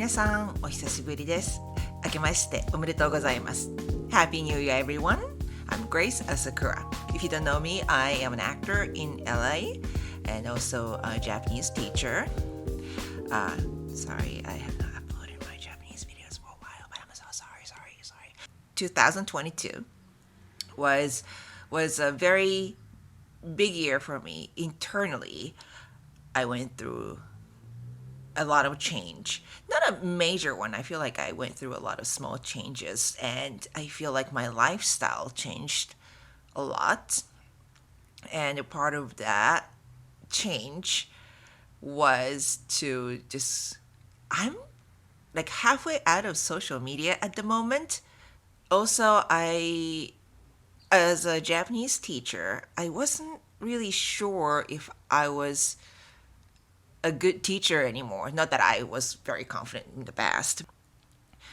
皆さん、お久しぶりです。明けましておめでとうございます。Happy New Year, everyone. I'm Grace Asakura. If you don't know me, I am an actor in LA and also a Japanese teacher. Sorry, I have not uploaded my Japanese videos for a while, but I'm so sorry. 2022 was a very big year for me internally. I went through a lot of change. Not a major one. I feel like I went through a lot of small changes, and I feel like my lifestyle changed a lot. And a part of that change was to just, I'm like halfway out of social media at the moment. Also, as a Japanese teacher, I wasn't really sure if I was a good teacher anymore. Not that I was very confident in the past.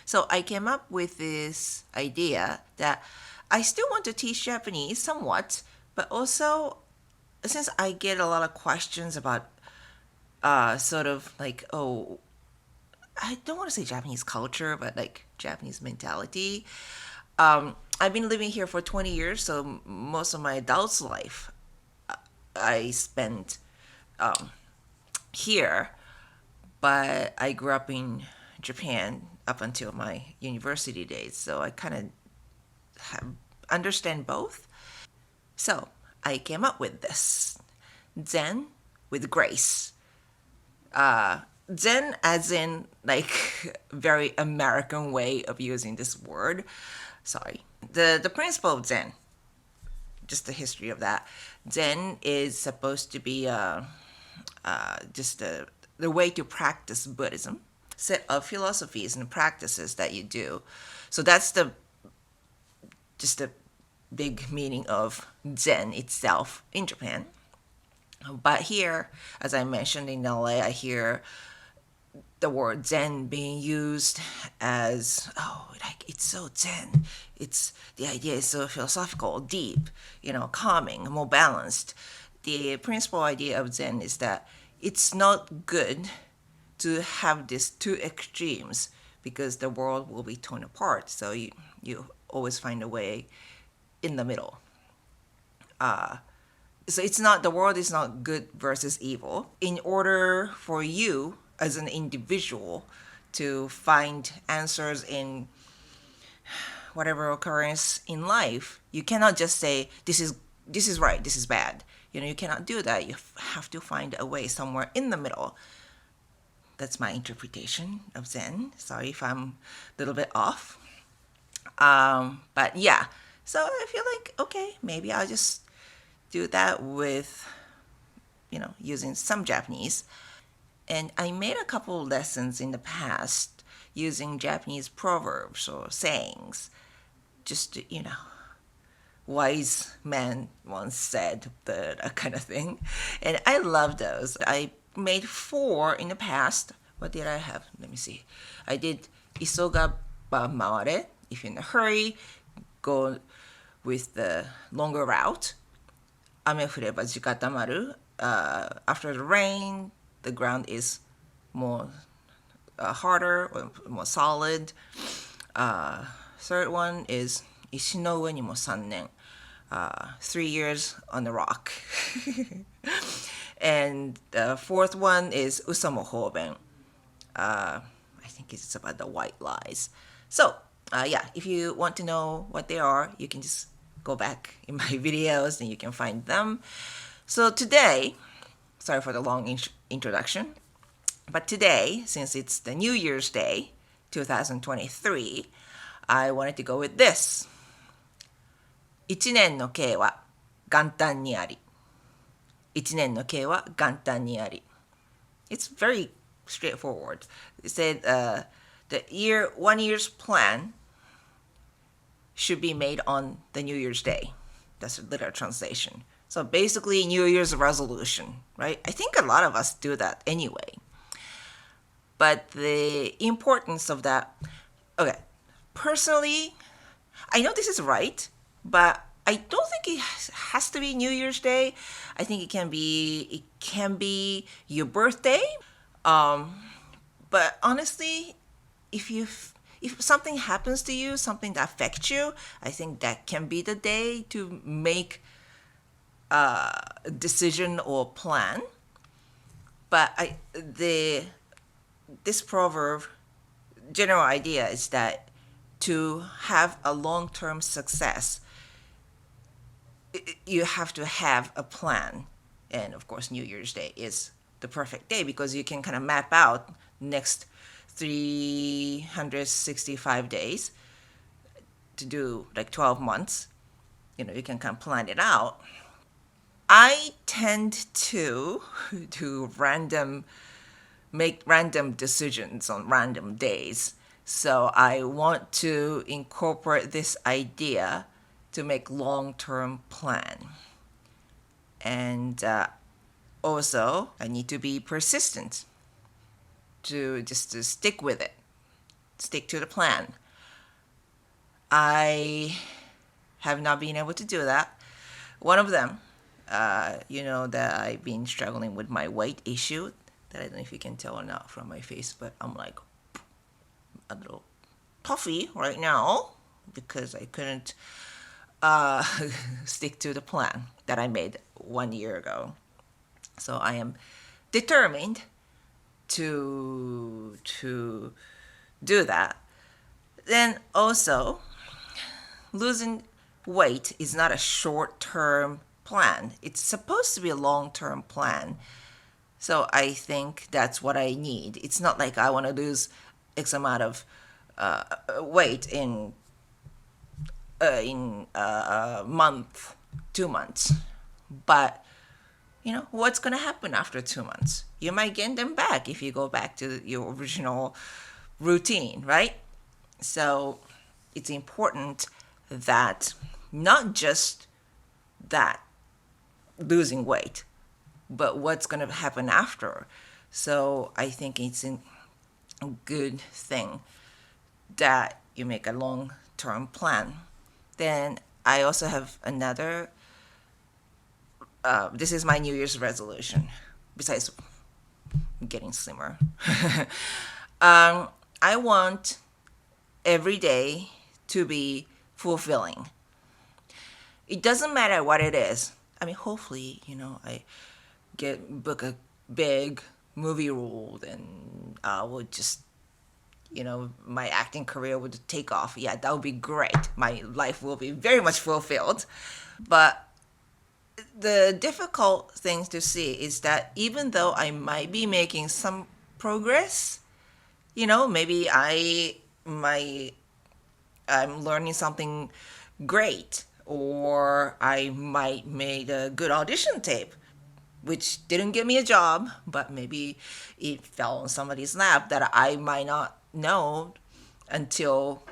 So I came up with this idea that I still want to teach Japanese somewhat, but also since I get a lot of questions about sort of like, oh, I don't want to say Japanese culture, but like Japanese mentality. I've been living here for 20 years, so most of my adult life I spent here, but I grew up in Japan up until my university days, so I kind of understand both. So I came up with this Zen with grace. Zen as in like very American way of using this word. Sorry. The principle of Zen, just the history of that. Zen is supposed to be just the way to practice Buddhism, set of philosophies and practices that you do. So that's just the big meaning of Zen itself in Japan. But here, as I mentioned in LA, I hear the word Zen being used as, oh, like it's so Zen. The idea is so philosophical, deep, calming, more balanced. The principal idea of Zen is that it's not good to have these two extremes because the world will be torn apart. So you always find a way in the middle. So the world is not good versus evil. In order for you as an individual to find answers in whatever occurrence in life, you cannot just say this is right, this is bad. You cannot do that. You have to find a way somewhere in the middle. That's my interpretation of Zen. Sorry if I'm a little bit off. But yeah, so I feel like, okay, maybe I'll just do that with, using some Japanese. And I made a couple lessons in the past using Japanese proverbs or sayings, just to, wise man once said, that kind of thing. And I love those. I made 4 in the past. What did I have? Let me see. I did isoga ba maare. If you're in a hurry, go with the longer route. Ame fureba jikatamaru. After the rain, the ground is more harder or more solid. Third one is ishi no ue ni mo 3 nen. 3 years on the rock. And the fourth one is usa mo hoben. I think it's about the white lies. So, yeah, if you want to know what they are, you can just go back in my videos and you can find them. So today, sorry for the long introduction, but today, since it's the New Year's Day, 2023, I wanted to go with this. 1年の計は元旦にあり。1年の計は元旦にあり。It's very straightforward. It said the 1 year's plan should be made on the New Year's Day. That's a literal translation. So basically New Year's resolution, right? I think a lot of us do that anyway. But the importance of that, okay, personally, I know this is right, but I don't think it has to be New Year's Day. I think it can be your birthday. But honestly, if something happens to you, something that affects you, I think that can be the day to make a decision or plan. But this proverb general idea is that to have a long-term success, you have to have a plan. And of course, New Year's Day is the perfect day because you can kind of map out next 365 days to do like 12 months. You can kind of plan it out. I tend to do make random decisions on random days. So I want to incorporate this idea to make long-term plan. And also, I need to be persistent to stick with it, stick to the plan. I have not been able to do that. One of them, that I've been struggling with my weight issue. That I don't know if you can tell or not from my face, but I'm like a little puffy right now because I couldn't stick to the plan that I made 1 year ago. So I am determined to do that. Then also, losing weight is not a short-term plan. It's supposed to be a long-term plan. So I think that's what I need. It's not like I want to lose X amount of weight in a month, 2 months. But what's going to happen after 2 months? You might gain them back if you go back to your original routine, right? So it's important that not just that losing weight, but what's going to happen after. So I think it's a good thing that you make a long-term plan. Then I also have another, this is my New Year's resolution, besides getting slimmer. I want every day to be fulfilling. It doesn't matter what it is. I mean, hopefully, I book a big movie role, and I would just, my acting career would take off. Yeah, that would be great. My life will be very much fulfilled. But the difficult thing to see is that even though I might be making some progress, maybe I'm learning something great, or I might made a good audition tape, which didn't get me a job, but maybe it fell on somebody's lap that I might not know until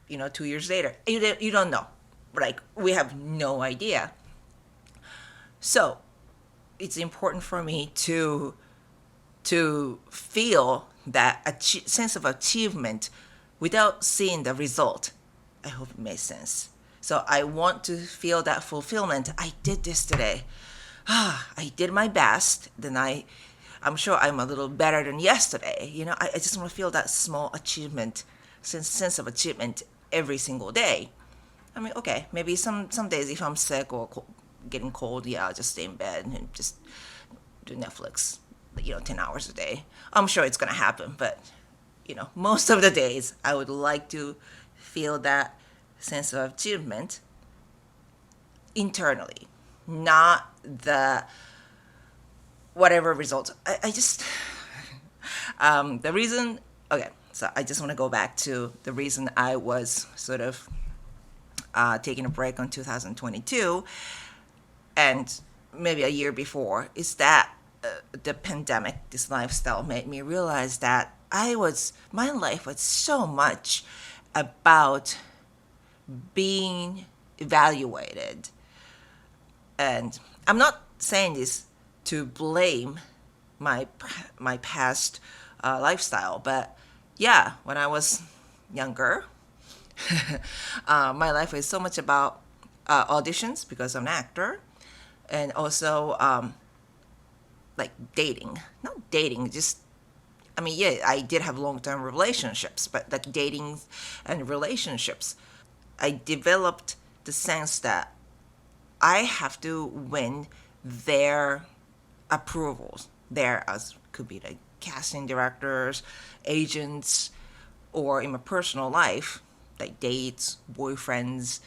2 years later. You don't know. Like, we have no idea. So it's important for me to feel that sense of achievement without seeing the result. I hope it makes sense. So I want to feel that fulfillment. I did this today. I did my best. Then I'm sure I'm a little better than yesterday. I just want to feel that small achievement, sense of achievement every single day. I mean, okay, maybe some days if I'm sick or getting cold, yeah, I'll just stay in bed and just do Netflix, 10 hours a day. I'm sure it's going to happen, but, most of the days I would like to feel that sense of achievement internally, not the whatever results. I just, the reason, okay, so I just want to go back to the reason I was sort of taking a break on 2022 and maybe a year before is that the pandemic, this lifestyle made me realize that my life was so much about being evaluated. And I'm not saying this to blame my past lifestyle, but yeah, when I was younger, my life was so much about auditions because I'm an actor, and also like dating, not dating, just I mean, yeah, I did have long-term relationships, but like dating and relationships, I developed the sense that I have to win their approvals. There as could be like casting directors, agents, or in my personal life, like dates, boyfriends.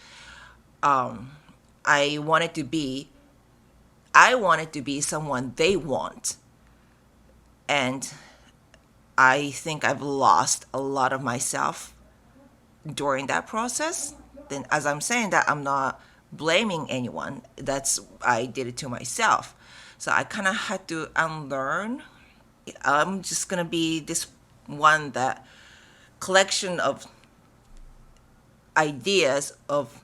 Um, I wanted to be, I wanted to be someone they want, and I think I've lost a lot of myself during that process. Then, as I'm saying that, I'm not blaming anyone. That's I did it to myself. So I kind of had to unlearn. I'm just gonna be this one that collection of ideas of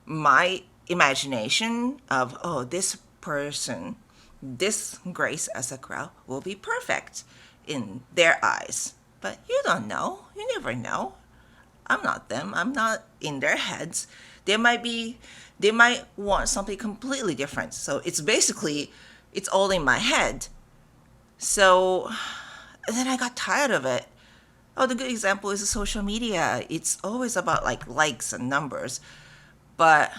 my imagination of, oh, this person, this Grace Asakura will be perfect in their eyes. But you don't know. You never know. I'm not them. I'm not in their heads. They might want something completely different. So it's basically, it's all in my head. So then I got tired of it. Oh, the good example is social media. It's always about like likes and numbers. But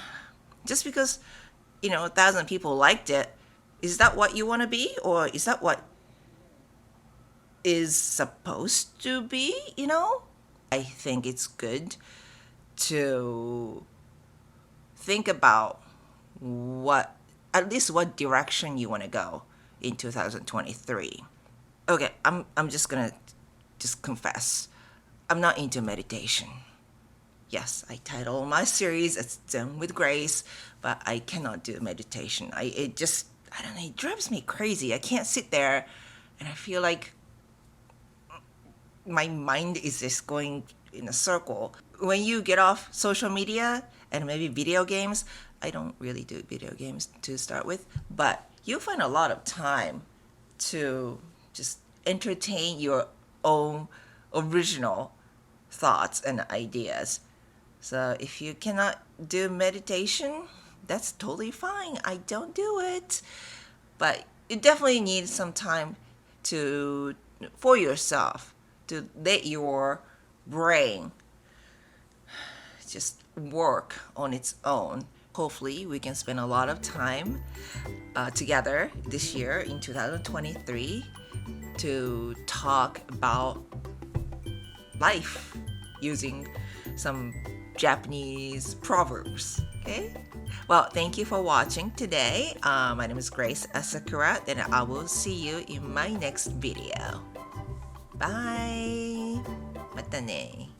just because, 1,000 people liked it, is that what you want to be? Or is that what is supposed to be? I think it's good to think about at least what direction you want to go in 2023. Okay, I'm just gonna just confess. I'm not into meditation. Yes, I title my series as Zen with Grace, but I cannot do meditation. I don't know, it drives me crazy. I can't sit there and I feel like my mind is just going in a circle. When you get off social media and maybe video games, I don't really do video games to start with, but you'll find a lot of time to just entertain your own original thoughts and ideas. So if you cannot do meditation, that's totally fine. I don't do it. But you definitely need some time for yourself to let your brain just work on its own. Hopefully, we can spend a lot of time together this year in 2023 to talk about life using some Japanese proverbs. Okay? Well, thank you for watching today. My name is Grace Asakura, and I will see you in my next video. Bye! またね